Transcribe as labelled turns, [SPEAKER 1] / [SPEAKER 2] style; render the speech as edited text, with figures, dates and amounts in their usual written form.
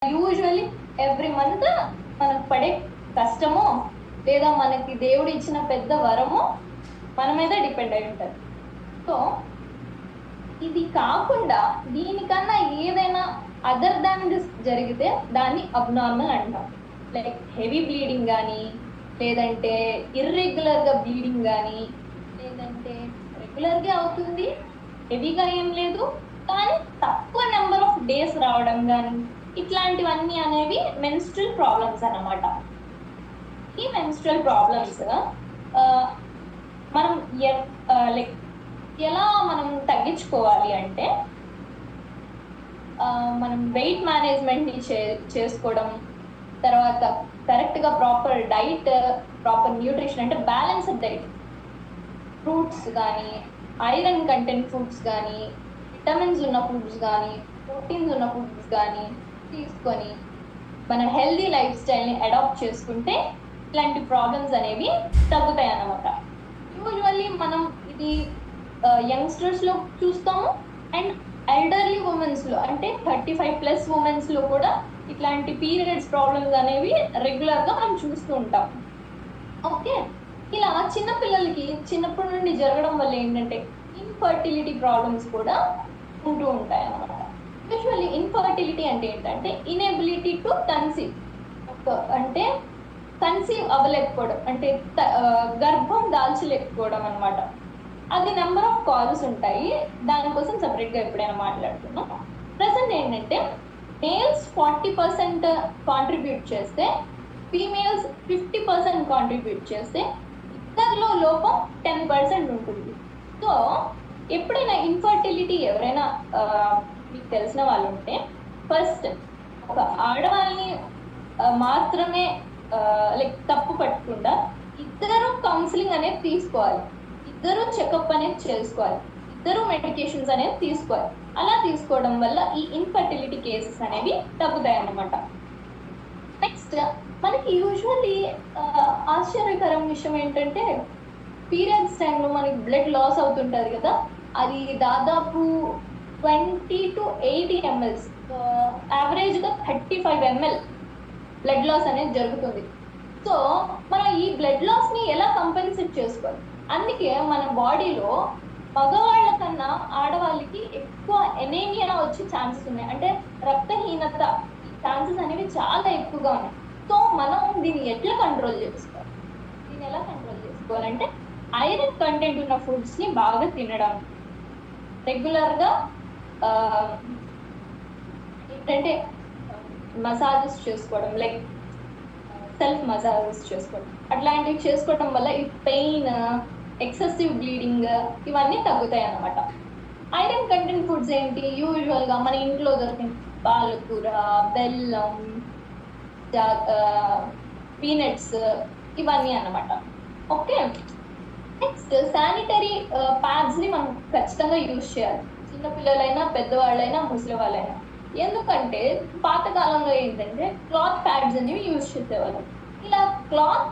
[SPEAKER 1] Usually every month మనకు పడే కష్టమో లేదా మనకి దేవుడు ఇచ్చిన పెద్ద వరమో మన మీద డిపెండ్ అయి ఉంటుంది. సో ఇది కాకుండా దీనికన్నా ఏదైనా అదర్ దాన్ దిస్ జరిగితే దాన్ని అబ్నార్మల్ అంటాం. లైక్ హెవీ బ్లీడింగ్ కానీ, లేదంటే ఇర్రెగ్యులర్గా బ్లీడింగ్ కానీ, లేదంటే రెగ్యులర్గా అవుతుంది హెవీగా ఏం లేదు కానీ తక్కువ నెంబర్ ఆఫ్ డేస్ రావడం కానీ, ఇట్లాంటివన్నీ అనేవి మెన్స్ట్రల్ ప్రాబ్లమ్స్ అన్నమాట. ఈ మెన్స్ట్రల్ ప్రాబ్లమ్స్ మనం లైక్ ఎలా మనం తగ్గించుకోవాలి అంటే మనం వెయిట్ మేనేజ్మెంట్ని చేసుకోవడం, తర్వాత కరెక్ట్గా ప్రాపర్ డైట్, ప్రాపర్ న్యూట్రిషన్ అంటే బ్యాలెన్స్డ్ డైట్, ఫ్రూట్స్ కానీ, ఐరన్ కంటెంట్ ఫుడ్స్ కానీ, విటమిన్స్ ఉన్న ఫుడ్స్ కానీ, ప్రోటీన్స్ ఉన్న ఫుడ్స్ కానీ తీసుకొని మన హెల్దీ లైఫ్ స్టైల్ని అడాప్ట్ చేసుకుంటే ఇలాంటి ప్రాబ్లమ్స్ అనేవి తగ్గుతాయి అన్నమాట. యూజువల్లీ మనం ఇది యంగ్స్టర్స్లో చూస్తాము అండ్ ఎల్డర్లీ ఉమెన్స్లో అంటే 35+ ఉమెన్స్లో కూడా ఇట్లాంటి పీరియడ్స్ ప్రాబ్లమ్స్ అనేవి రెగ్యులర్గా మనం చూస్తూ ఉంటాం. ఓకే, ఇలా చిన్నపిల్లలకి చిన్నప్పటి నుండి జరగడం వల్ల ఏంటంటే ఇన్ఫర్టిలిటీ ప్రాబ్లమ్స్ కూడా ఉంటూ ఉంటాయి అన్నమాట. యూజువల్లీ ఇన్ఫర్టిలిటీ అంటే ఏంటంటే ఇన్ఎబిలిటీ టు కన్సీవ్, అంటే కన్సీవ్ అవ్వలేకపోవడం అంటే గర్భం దాల్చలేకపోవడం అనమాట. అది నెంబర్ ఆఫ్ కాజెస్ ఉంటాయి, దానికోసం సపరేట్గా ఎప్పుడైనా మాట్లాడుతున్నాం. ప్రెసెంట్ ఏంటంటే మేల్స్ 40% కాంట్రిబ్యూట్ చేస్తే ఫీమేల్స్ 50% కాంట్రిబ్యూట్ చేస్తే ఇద్దరిలో లోపం 10% ఉంటుంది. సో ఎప్పుడైనా ఇన్ఫర్టిలిటీ ఎవరైనా మీకు తెలిసిన వాళ్ళు ఉంటే ఫస్ట్ ఒక ఆడవాళ్ళని మాత్రమే లైక్ తప్పు పట్టకుండా ఇద్దరు కౌన్సిలింగ్ అనేది తీసుకోవాలి, ఇద్దరు చెకప్ అనేది చేసుకోవాలి, ఇద్దరు మెడికేషన్స్ అనేది తీసుకోవాలి. అలా తీసుకోవడం వల్ల ఈ ఇన్ఫర్టిలిటీ కేసెస్ అనేవి తగ్గుతాయి అన్నమాట. నెక్స్ట్ మనకి యూజువల్లీ ఆశ్చర్యకరం విషయం ఏంటంటే పీరియడ్స్ టైంలో మనకి బ్లడ్ లాస్ అవుతుంటుంది కదా, అది దాదాపు 20 to 80 ml, యావరేజ్గా 35 ml బ్లడ్ లాస్ అనేది జరుగుతుంది. సో మనం ఈ బ్లడ్ లాస్ని ఎలా కంపెన్సేట్ చేసుకోవాలి? అందుకే మన బాడీలో మగవాళ్ళ కన్నా ఆడవాళ్ళకి ఎక్కువ ఎనీమియా వచ్చే ఛాన్సెస్ ఉన్నాయి, అంటే రక్తహీనత ఛాన్సెస్ అనేవి చాలా ఎక్కువగా ఉన్నాయి. సో మనం దీన్ని ఎట్లా కంట్రోల్ చేసుకోవాలి? దీన్ని ఎలా కంట్రోల్ చేసుకోవాలంటే ఐరన్ కంటెంట్ ఉన్న ఫుడ్స్ని బాగా తినడం, రెగ్యులర్గా ఏంటంటే మసాజెస్ చేసుకోవడం, లైక్ సెల్ఫ్ మసాజెస్ చేసుకోవడం, అట్లాంటివి చేసుకోవడం వల్ల ఈ పెయిన్, ఎక్సెసివ్ బ్లీడింగ్ ఇవన్నీ తగ్గుతాయి అన్నమాట. ఐరన్ కంటెంట్ ఫుడ్స్ ఏంటి? యూజువల్గా మన ఇంట్లో దొరికిన పాలకూర, బెల్లం, పీనట్స్ ఇవన్నీ అన్నమాట. ఓకే, నెక్స్ట్ శానిటరీ ప్యాడ్స్ని మనం ఖచ్చితంగా యూజ్ చేయాలి, చిన్నపిల్లలైనా, పెద్దవాళ్ళైనా, ముసలి వాళ్ళైనా. ఎందుకంటే పాతకాలంలో ఏంటంటే క్లాత్ ప్యాడ్స్ అనేవి యూజ్ చేసేవాళ్ళం. ఇలా క్లాత్